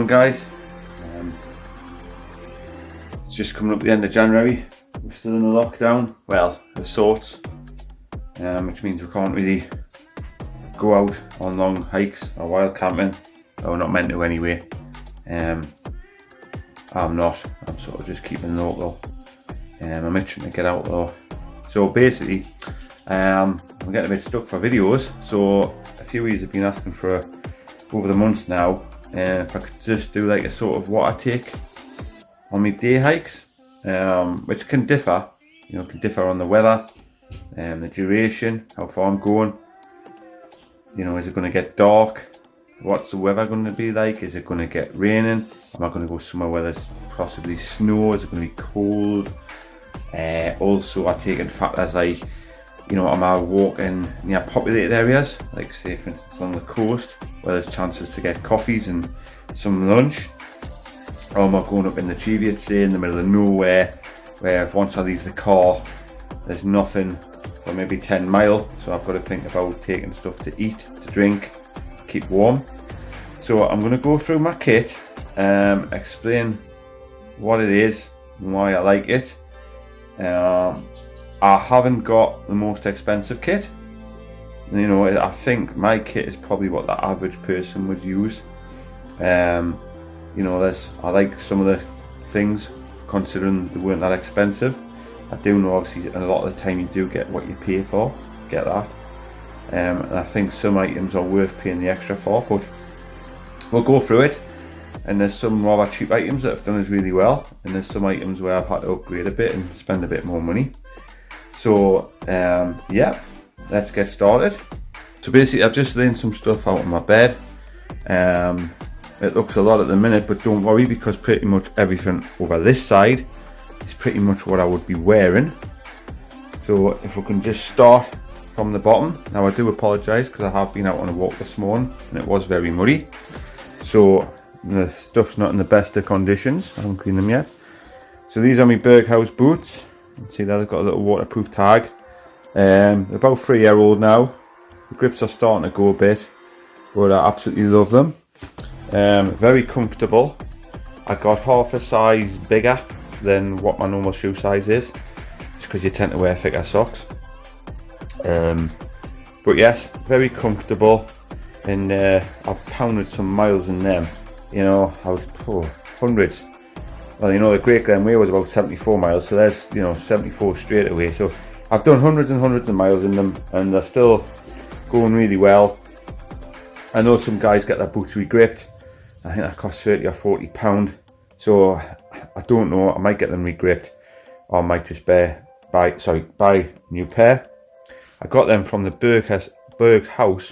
morning guys. It's just coming up the end of January. We're still in the lockdown, well, of sorts, which means we can't really go out on long hikes or wild camping. Or we're not meant to anyway. I'm not. I'm sort of just keeping local. I'm itching to get out though. So basically, I'm getting a bit stuck for videos. So a few of you have been asking for over the months now if I could just do like a sort of what I take on my day hikes, which can differ. You know, can differ on the weather, the duration, how far I'm going. You know, is it going to get dark? What's the weather going to be like? Is it going to get raining? Am I going to go somewhere where there's possibly snow? Is it going to be cold? Also, I take into factors like, you know, am I walking near populated areas, like say for instance along the coast, where there's chances to get coffees and some lunch? Or am I going up in the Cheviot, say in the middle of nowhere, where once I leave the car, there's nothing for maybe 10 miles, so I've got to think about taking stuff to eat, to drink, keep warm. So I'm going to go through my kit, explain what it is and why I like it. I haven't got the most expensive kit. You know, I think my kit is probably what the average person would use. You know, I like some of the things considering they weren't that expensive. I do know obviously a lot of the time you do get what you pay for, get that. And I think some items are worth paying the extra for, but we'll go through it. And there's some rather cheap items that have done us really well, and there's some items where I've had to upgrade a bit and spend a bit more money. So yeah, let's get started. So basically I've just laid some stuff out on my bed. It looks a lot at the minute, but don't worry, because pretty much everything over this side is pretty much what I would be wearing. So if we can just start from the bottom. Now I do apologise because I have been out on a walk this morning and it was very muddy. So the stuff's not in the best of conditions. I haven't cleaned them yet. So these are my Berghaus boots. You can see there they've got a little waterproof tag. They're about 3-year-old now. The grips are starting to go a bit, but I absolutely love them. Very comfortable. I got half a size bigger than what my normal shoe size is, just because you tend to wear thicker socks. But yes, very comfortable, and I've pounded some miles in them. You know, I was hundreds. Well, you know, the Great Glen Way was about 74 miles, so there's, you know, 74 straight away. So I've done hundreds and hundreds of miles in them, and they're still going really well. I know some guys get their boots re-gripped. I think that costs 30 or 40 pound. So I don't know, I might get them re-gripped, or I might just buy a new pair. I got them from the Berghaus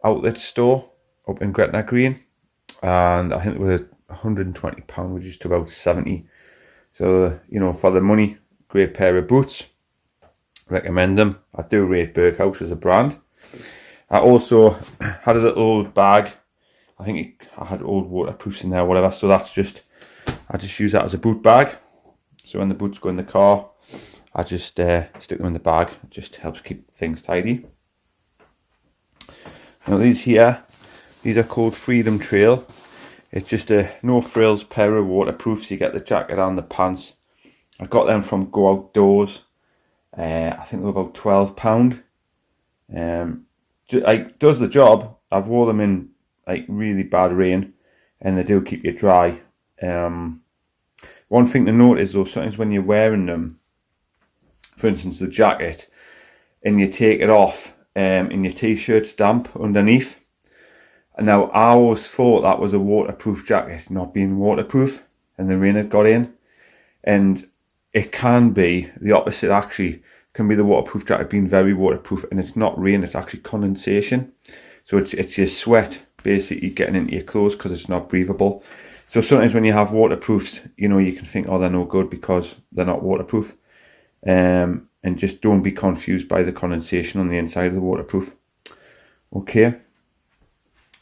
outlet store up in Gretna Green, and I think they were £120, which is to about 70. So, you know, for the money, great pair of boots. Recommend them. I do rate Berghaus as a brand. I also had a little old bag. I think I had old waterproofs in there, whatever. So I just use that as a boot bag. So when the boots go in the car, I just stick them in the bag. It just helps keep things tidy. Now these are called Freedom Trail. It's just a no frills pair of waterproofs. You get the jacket and the pants. I got them from Go Outdoors. I think they were about £12. Does the job. I've wore them in like really bad rain, and they do keep you dry. One thing to note is though, sometimes when you're wearing them, for instance the jacket, and you take it off, and your t-shirt's damp underneath. And now I always thought that was a waterproof jacket not being waterproof, and the rain had got in. And it can be the opposite actually. Can be the waterproof jacket being very waterproof, and it's not rain, it's actually condensation. So it's your sweat basically getting into your clothes because it's not breathable. So sometimes when you have waterproofs, you know, you can think, oh, they're no good because they're not waterproof. And just don't be confused by the condensation on the inside of the waterproof. Okay.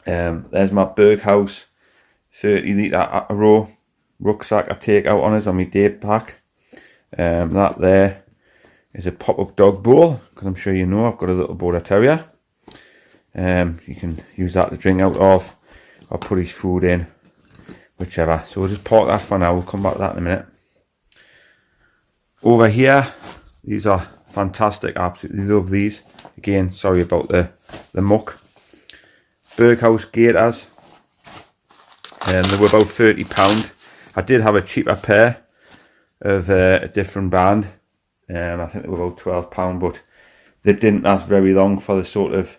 There's my Berghaus 30 litre row rucksack I take out on us on my day pack. That there is a pop-up dog bowl, because I'm sure you know I've got a little border terrier. You can use that to drink out of, or put his food in. whichever. So we'll just park that for now. We'll come back to that in a minute. Over here, these are fantastic. I absolutely love these. Again, sorry about the muck. Berghaus Gaiters. They were about £30. I did have a cheaper pair of a different brand. I think they were about £12, but they didn't last very long for the sort of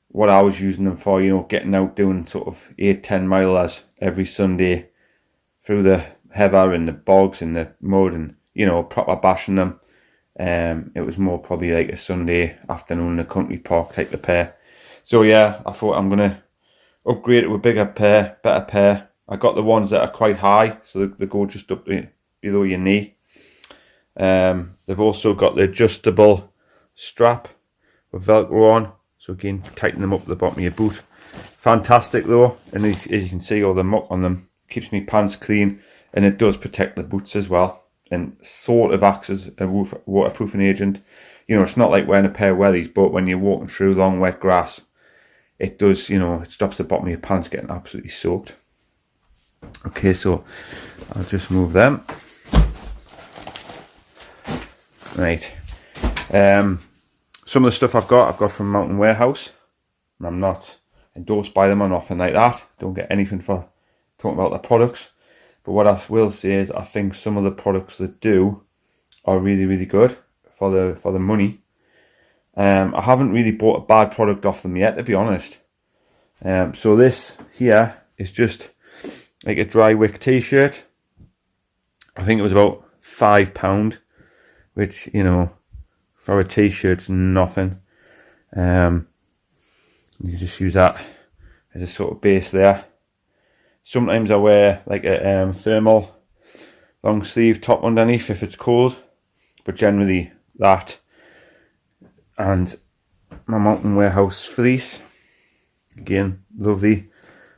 what I was using them for, you know, getting out doing sort of 8-10 milers every Sunday through the heather and the bogs and the mud and, you know, proper bashing them. It was more probably like a Sunday afternoon in a country park type of pair. So yeah, I thought I'm going to upgrade it with a bigger pair, better pair. I got the ones that are quite high, so they go just up to below your knee. They've also got the adjustable strap with Velcro on, so again, tighten them up at the bottom of your boot. Fantastic though, and as you can see, all the muck on them keeps me pants clean, and it does protect the boots as well, and sort of acts as a waterproofing agent. You know, it's not like wearing a pair of wellies, but when you're walking through long wet grass, it does, you know, it stops the bottom of your pants getting absolutely soaked. Okay, so I'll just move them. Right. Some of the stuff I've got from Mountain Warehouse. And I'm not endorsed by them or nothing like that. Don't get anything for talking about their products. But what I will say is I think some of the products that do are really, really good for the money. I haven't really bought a bad product off them yet, to be honest. So this here is just like a dry wick t-shirt. I think it was about £5, which, you know, for a t-shirt's nothing. You just use that as a sort of base there. Sometimes I wear like a thermal long sleeve top underneath if it's cold, but generally that, and my Mountain Warehouse fleece. Again, lovely,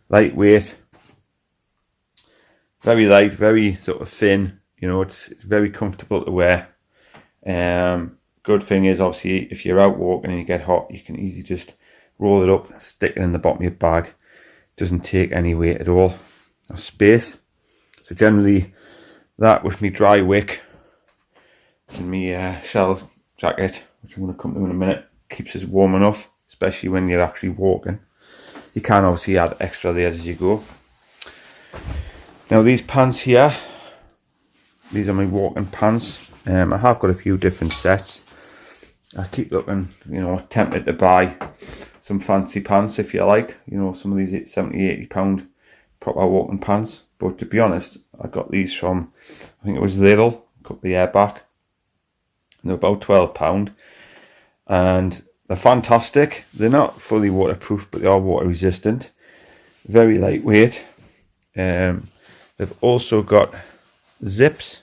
lightweight, very light, very sort of thin. You know, it's very comfortable to wear. Good thing is, obviously, if you're out walking and you get hot, you can easily just roll it up, stick it in the bottom of your bag. Doesn't take any weight at all, or space. So generally, that with me dry wick and me shell jacket, which I'm going to come to in a minute, keeps us warm enough, especially when you're actually walking. You can obviously add extra layers as you go. Now these pants here, these are my walking pants. I have got a few different sets. I keep looking, you know, tempted to buy some fancy pants if you like. You know, some of these £70-80 proper walking pants. But to be honest, I got these from, I think it was Lidl, a couple of years back. They're about £12. And they're fantastic. They're not fully waterproof, but they are water resistant. Very lightweight. They've also got zips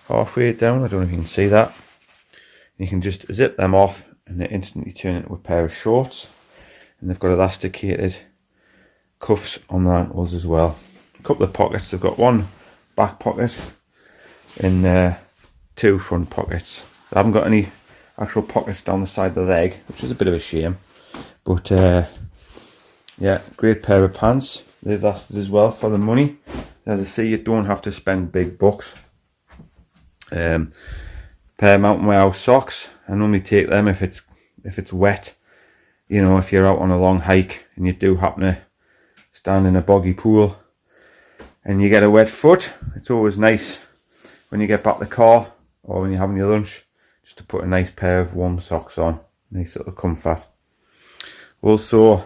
halfway down. I don't know if you can see that. You can just zip them off and they instantly turn into a pair of shorts. And they've got elasticated cuffs on the ankles as well. A couple of pockets. They've got one back pocket and 2 front pockets. I haven't got any actual pockets down the side of the leg, which is a bit of a shame. But yeah, great pair of pants. They've lasted as well for the money. As I say, you don't have to spend big bucks. Pair of Mountain Warehouse socks. I normally take them if it's wet. You know, if you're out on a long hike and you do happen to stand in a boggy pool and you get a wet foot, it's always nice when you get back to the car or when you're having your lunch just to put a nice pair of warm socks on. Nice little comfort. Also,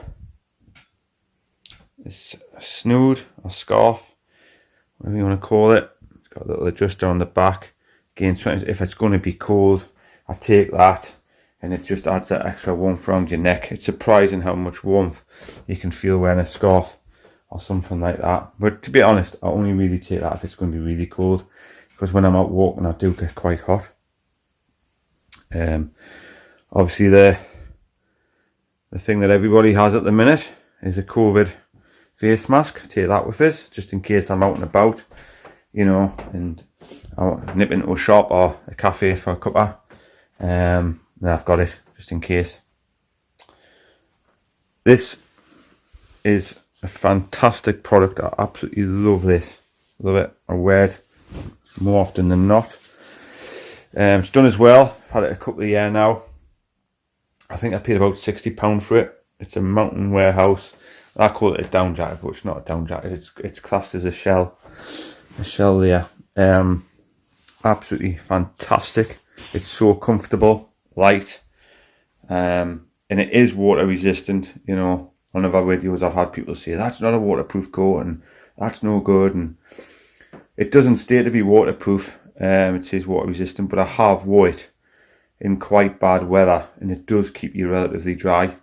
it's a snood or scarf, whatever you want to call it. It's got a little adjuster on the back. Again, sometimes if it's going to be cold, I take that and it just adds that extra warmth around your neck. It's surprising how much warmth you can feel wearing a scarf or something like that. But to be honest, I only really take that if it's going to be really cold, because when I'm out walking I do get quite hot. Obviously the thing that everybody has at the minute is a COVID face mask. Take that with us just in case I'm out and about, you know, and I'll nip into a shop or a cafe for a cuppa. Then I've got it just in case. This is a fantastic product. I absolutely love this. Love it. I wear it more often than not. It's done as well. I've had it a couple of years now. I think I paid about £60 for it. It's a Mountain Warehouse. I call it a down jacket, but it's not a down jacket. It's classed as a shell. A shell there. Absolutely fantastic. It's so comfortable, light, and it is water resistant. You know, on other videos I've had people say that's not a waterproof coat and that's no good, and it doesn't state to be waterproof. It says water resistant, but I have wore it in quite bad weather and it does keep you relatively dry, so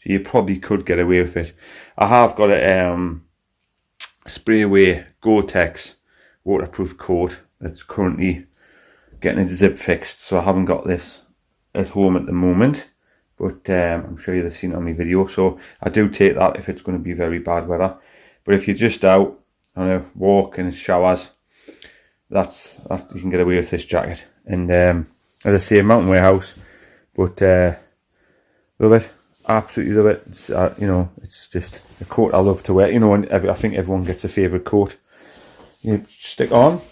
you probably could get away with it. I have got a Sprayway Gore-Tex waterproof coat that's currently getting its zip fixed, so I haven't got this at home at the moment, but I'm sure you've seen it on my video, so I do take that if it's going to be very bad weather. But if you're just out on a walk in showers, that's you can get away with this jacket. And as I say, Mountain Warehouse, but love it, absolutely love it. It's, you know, it's just a coat I love to wear. You know, and I think everyone gets a favourite coat. You stick on.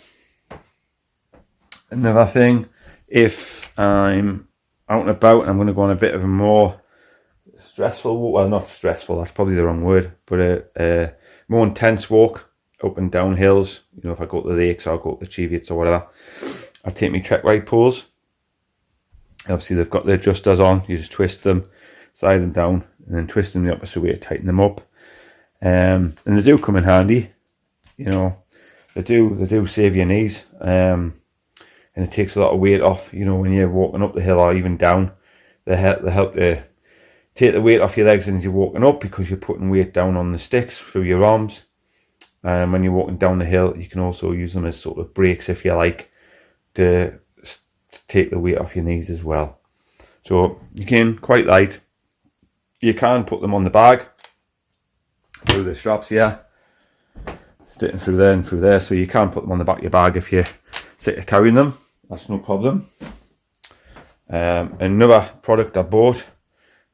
Another thing, if I'm out and about and I'm going to go on a bit of a more stressful, well, not stressful, that's probably the wrong word, but a more intense walk up and down hills. You know, if I go to the lakes or I'll go to the Cheviots or whatever, I take my Trek Ride poles. Obviously they've got the adjusters on, you just twist them, slide them down, and then twist them the opposite way to tighten them up. And they do come in handy, you know, they do save your knees, and it takes a lot of weight off, you know, when you're walking up the hill or even down. They help to take the weight off your legs as you're walking up, because you're putting weight down on the sticks through your arms. And when you're walking down the hill, you can also use them as sort of brakes, if you like, to take the weight off your knees as well. So again, quite light. You can put them on the bag through the straps here, sticking through there and through there, so you can put them on the back of your bag if you're sick of carrying them. That's no problem. Another product I bought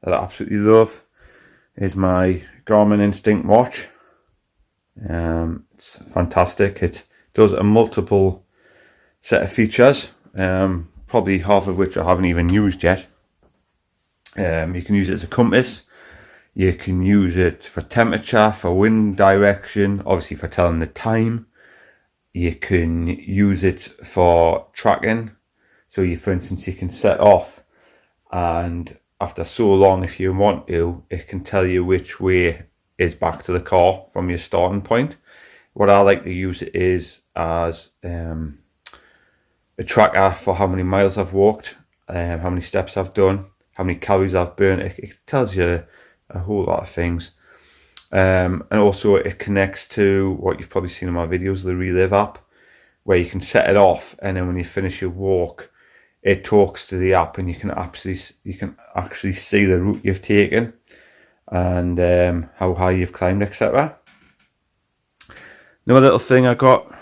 that I absolutely love is my Garmin Instinct watch. It's fantastic. It does a multiple set of features, probably half of which I haven't even used yet. You can use it as a compass, you can use it for temperature, for wind direction, obviously for telling the time. You can use it for tracking, so you, for instance, you can set off, and after so long, if you want to, it can tell you which way is back to the car from your starting point. What I like to use it is as a tracker for how many miles I've walked, how many steps I've done, how many calories I've burned. It tells you a whole lot of things. And also it connects to what you've probably seen in my videos, the Relive app, where you can set it off, and then when you finish your walk, it talks to the app, and you can actually see the route you've taken and how high you've climbed, etc. Another little thing I got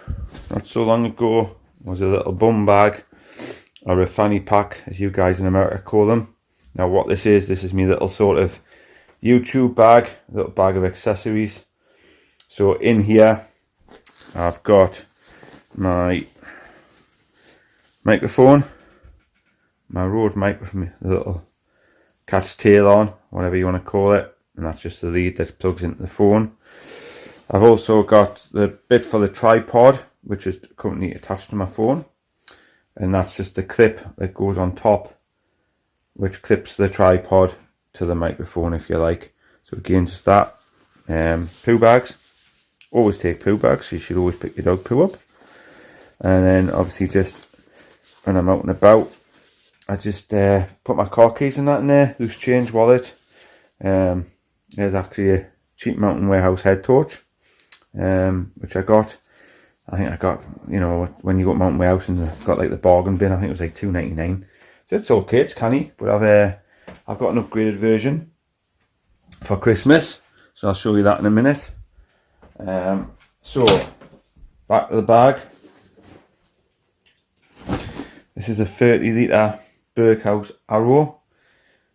not so long ago was a little bum bag, or a fanny pack as you guys in America call them. Now what this is my little sort of YouTube bag, a little bag of accessories. So in here I've got my microphone, my Rode mic with my little cat's tail on, whatever you want to call it, and that's just the lead that plugs into the phone. I've also got the bit for the tripod, which is currently attached to my phone, and that's just the clip that goes on top, which clips the tripod to the microphone, if you like. So again, just that. Poo bags, always take poo bags, so you should always pick your dog poo up. And then obviously just when I'm out and about, I just put my car keys and that in there, loose change, wallet. There's actually a cheap Mountain Warehouse head torch, which I got. I think I got, you know, when you go to Mountain Warehouse and they've got like the bargain bin, I think it was like $2.99. So it's okay, it's canny, but I've got an upgraded version for Christmas, so I'll show you that in a minute. So back to the bag. This is a 30-litre Berkhouse Arrow.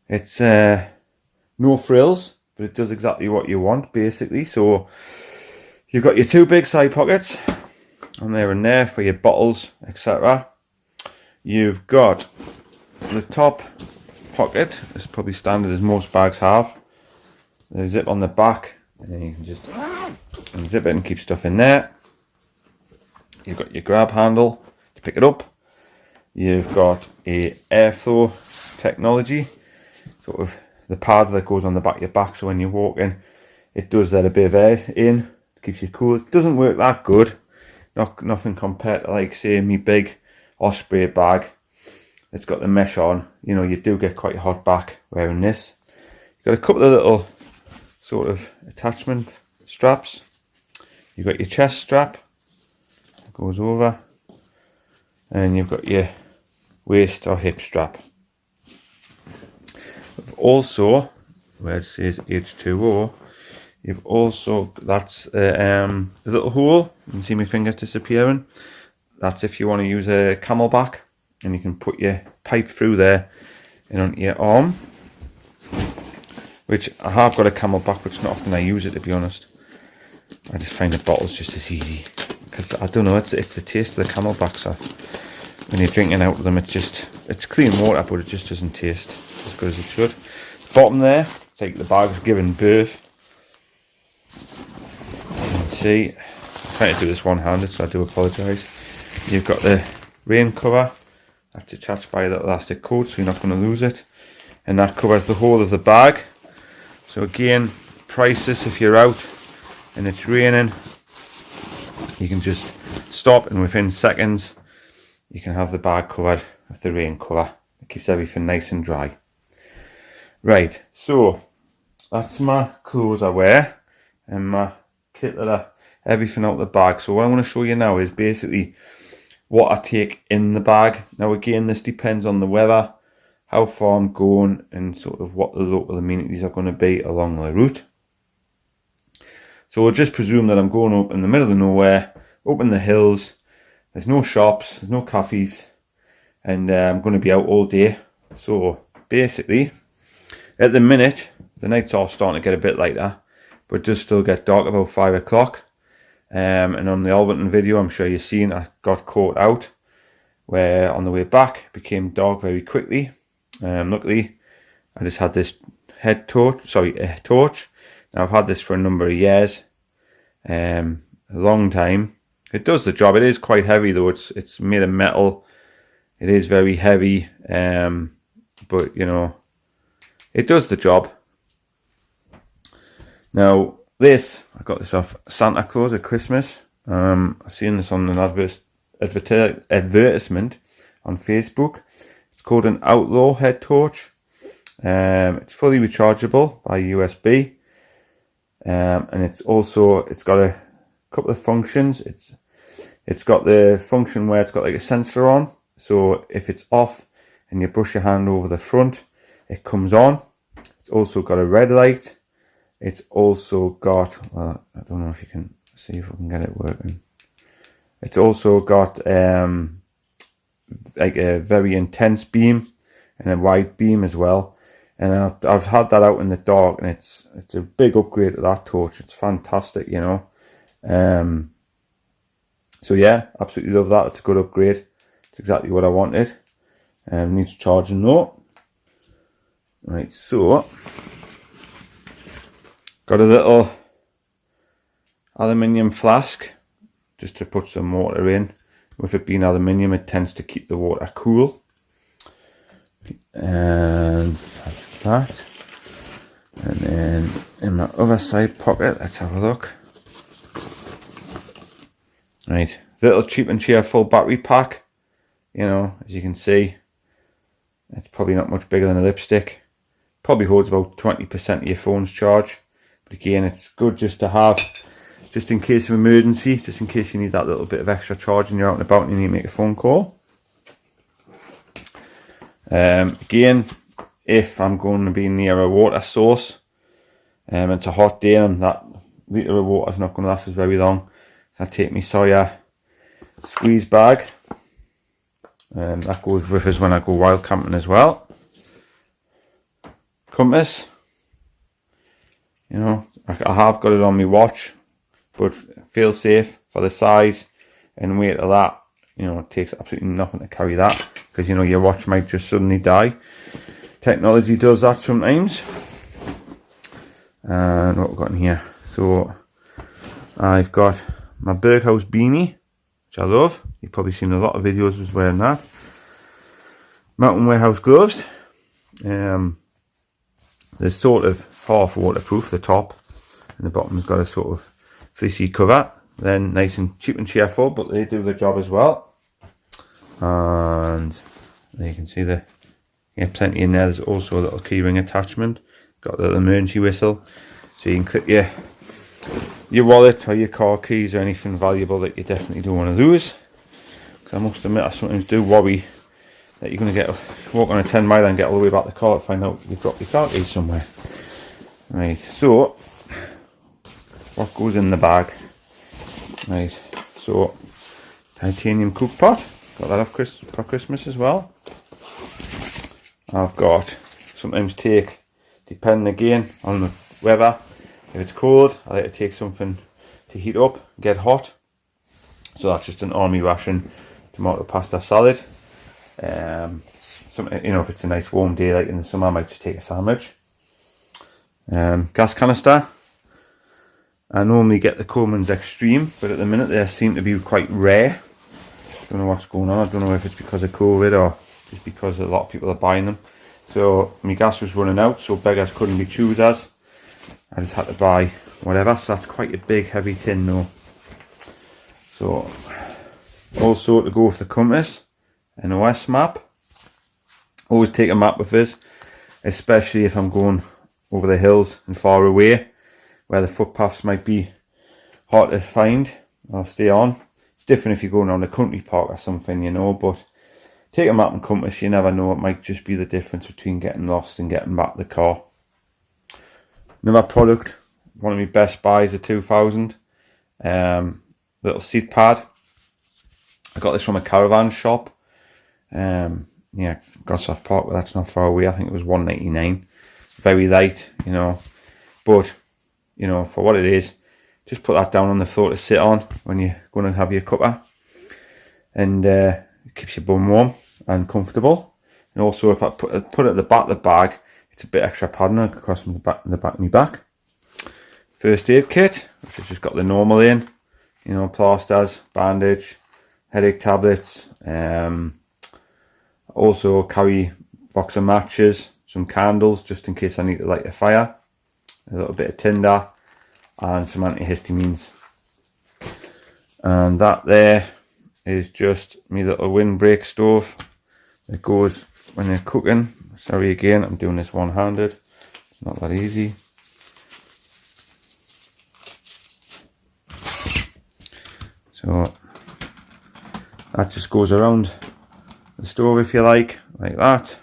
It's no frills, but it does exactly what you want, basically. So you've got your two big side pockets, and there for your bottles, etc. You've got the top pocket, it's probably standard as most bags have. There's a zip on the back, and then you can just unzip it and keep stuff in there. You've got your grab handle to pick it up. You've got a airflow technology, sort of the pad that goes on the back of your back, so when you're walking it does let a bit of air in, keeps you cool. It doesn't work that good, nothing compared to like say my big Osprey bag. It's got the mesh on, you know, you do get quite a hot back wearing this. You've got a couple of little sort of attachment straps. You've got your chest strap that goes over, and you've got your waist or hip strap. Also, where it says H2O, you've also, that's a little hole, you can see my fingers disappearing. That's if you want to use a camelback, and you can put your pipe through there and onto your arm. Which I have got a camelback, but it's not often I use it, to be honest. I just find the bottles just as easy, because I don't know, it's the taste of the camelbacks. When you're drinking out of them, it's clean water, but it just doesn't taste as good as it should. Bottom there, it's like the bag's given birth. You can see, I'm trying to do this one-handed, so I do apologise. You've got the rain cover, that's attached by a little elastic cord, so you're not going to lose it. And that covers the whole of the bag. So again, priceless if you're out and it's raining. You can just stop, and within seconds you can have the bag covered with the rain cover. It keeps everything nice and dry. Right, so that's my clothes I wear and my kit everything out of the bag. So what I'm going to show you now is basically what I take in the bag. Now again, this depends on the weather, how far I'm going, and sort of what the local amenities are going to be along the route. So we'll just presume that I'm going up in the middle of nowhere, up in the hills. There's no shops, there's no cafes, and I'm going to be out all day. So basically, at the minute, the nights are starting to get a bit lighter, but it does still get dark about 5 o'clock. And on the Alberton video, I'm sure you've seen, I got caught out, where on the way back it became dark very quickly. Luckily, I just had this torch. Now I've had this for a number of years, a long time. It does the job. It is quite heavy though. It's made of metal. It is very heavy, but you know, it does the job. Now this, I got this off Santa Claus at Christmas. I've seen this on an advertisement on Facebook. It's called an Outlaw head torch. It's fully rechargeable by USB, and it's got a couple of functions. It's got the function where it's got like a sensor on, so if it's off and you brush your hand over the front, it comes on. It's also got a red light. It's also got, well, I don't know if you can see if I can get it working. It's also got like a very intense beam and a wide beam as well. And I've had that out in the dark, and it's a big upgrade to that torch. It's fantastic, you know. So yeah, absolutely love that. It's a good upgrade. It's exactly what I wanted. Needs charging though. Right, so got a little aluminium flask just to put some water in. With it being aluminium, it tends to keep the water cool. And that's that. And then in my other side pocket, let's have a look. Right, little cheap and cheerful battery pack. You know, as you can see, it's probably not much bigger than a lipstick. Probably holds about 20% of your phone's charge. But again, it's good just to have, just in case of emergency, just in case you need that little bit of extra charge and you're out and about and you need to make a phone call. Again, if I'm going to be near a water source, it's a hot day and that litre of water is not going to last us very long, so I take my Sawyer squeeze bag, and that goes with us when I go wild camping as well. Compass, You know, I have got it on my watch, but feel safe for the size and weight of that. You know, it takes absolutely nothing to carry that, because you know your watch might just suddenly die. Technology does that sometimes. And what we've got in here, so I've got my Berghaus beanie, which I love. You've probably seen a lot of videos of us wearing that. Mountain Warehouse gloves. They're sort of half waterproof, the top, and the bottom's got a sort of fleecy cover. Then nice and cheap and cheerful, but they do the job as well. And there you can see plenty in there. There's also a little keyring attachment. Got a little emergency whistle, so you can clip your wallet or your car keys or anything valuable that you definitely don't want to lose. Because I must admit, I sometimes do worry that you're going to walk on a 10 mile and get all the way back to the car to find out you've dropped your car keys somewhere. Right, so what goes in the bag? Right, so titanium cook pot, got that for Christmas as well. I've got, sometimes take, depending again on the weather, if it's cold I like to take something to heat up, get hot. So that's just an army ration tomato pasta salad. Something, you know, if it's a nice warm day like in the summer, I might just take a sandwich. Gas canister. I normally get the Coleman's Extreme, but at the minute they seem to be quite rare. Don't know what's going on. I don't know if it's because of COVID or just because a lot of people are buying them. So my gas was running out, so beggars couldn't be choosers. I just had to buy whatever. So that's quite a big heavy tin though. So also to go with the compass, an OS map. Always take a map with us, especially if I'm going over the hills and far away, where the footpaths might be hard to find or stay on. It's different if you're going around a country park or something, you know, but take a map and compass, you never know, it might just be the difference between getting lost and getting back to the car. Another product, one of my best buys of 2000, little seat pad. I got this from a caravan shop. Yeah, Gosforth Park, but that's not far away. I think it was $1.99. Very light, you know, but you know, for what it is, just put that down on the floor to sit on when you're going to have your cuppa, and it keeps your bum warm and comfortable. And also, if I put it at the back of the bag, it's a bit extra padding across the back of my back. First aid kit, which has just got the normal in, you know, plasters, bandage, headache tablets. Also carry a box of matches, some candles just in case I need to light a fire, a little bit of tinder, and some antihistamines. And that there is just my little windbreak stove that goes when you're cooking. Sorry again, I'm doing this one-handed, it's not that easy. So that just goes around the stove, if you like that.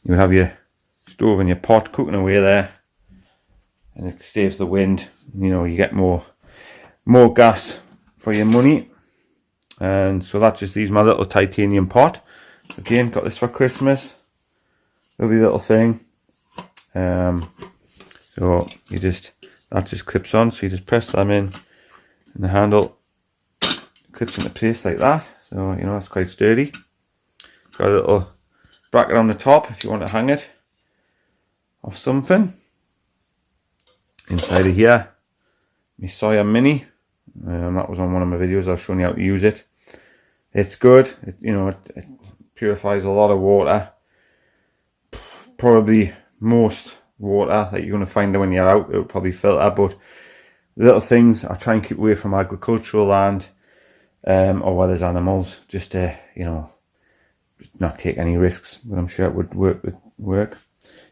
You would have your stove and your pot cooking away there, and it saves the wind. You know, you get more gas for your money. And so that just leaves my little titanium pot. Again, got this for Christmas. Lovely little thing. So that just clips on, so you just press them in, and the handle clips into place like that. So you know, that's quite sturdy. Got a little bracket on the top if you want to hang it off something. Inside of here, my Sawyer Mini. That was on one of my videos. I was showing you how to use it. It's good. It purifies a lot of water. Probably most water that you're going to find when you're out, it will probably filter. But the little things, I try and keep away from agricultural land, or where there's animals, just to, you know, not take any risks. But I'm sure it would work.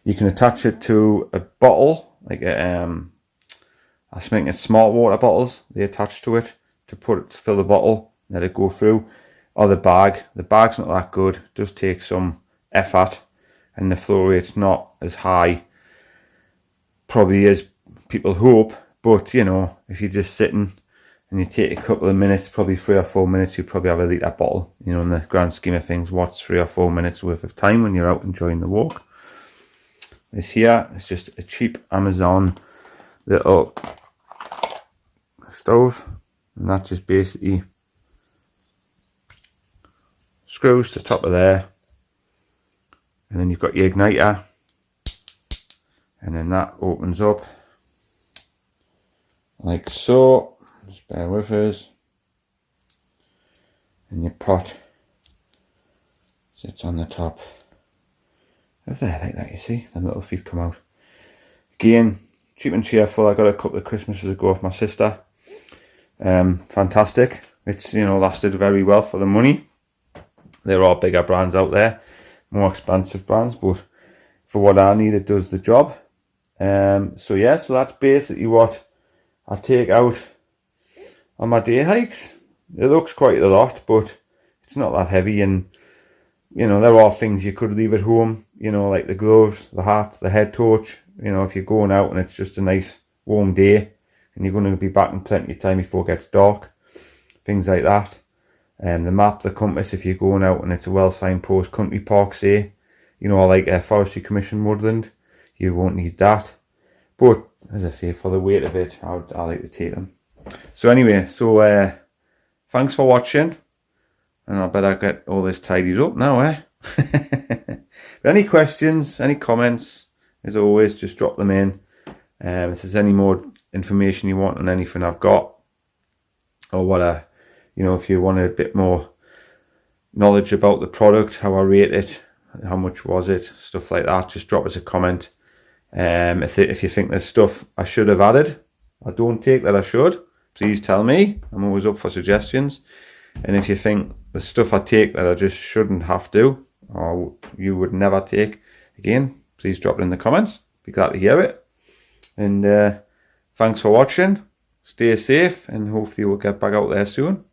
You can attach it to a bottle, like I think it's smart water bottles. They attach to it to fill the bottle, let it go through. Or the bag. The bag's not that good. It does take some effort, and the flow rate's not as high, probably as people hope. But you know, if you're just sitting and you take a couple of minutes, probably 3 or 4 minutes, you probably have a litre bottle. You know, in the grand scheme of things, what's 3 or 4 minutes worth of time when you're out enjoying the walk? is here. It's just a cheap Amazon little stove, and that just basically screws to the top of there, and then you've got your igniter, and then that opens up like so. Just bear with us. And your pot sits on the top of there like that. You see the little feet come out. Again, cheap and cheerful. I got a couple of Christmases ago with my sister. Fantastic. It's, you know, lasted very well for the money. There are bigger brands out there, more expensive brands, but for what I need, it does the job. So yeah, so that's basically what I take out on my day hikes. It looks quite a lot, but it's not that heavy, and you know, there are things you could leave at home, you know, like the gloves, the hat, the head torch. You know, if you're going out and it's just a nice warm day and you're going to be back in plenty of time before it gets dark, things like that. The map, the compass, if you're going out and it's a well signpost country park, say, you know, like a Forestry Commission woodland, you won't need that. But as I say, for the weight of it, I like to take them. So anyway, so thanks for watching, and I better get all this tidied up now, eh? But any questions, any comments, as always, just drop them in. If there's any more information you want on anything I've got, or what you know, if you want a bit more knowledge about the product, how I rate it, how much was it, stuff like that, just drop us a comment. If you think there's stuff I should have added, I don't take that I should, please tell me. I'm always up for suggestions. And if you think the stuff I take that I just shouldn't have to, or you would never take, again, please drop it in the comments. Be glad to hear it. And thanks for watching. Stay safe, and hopefully we'll get back out there soon.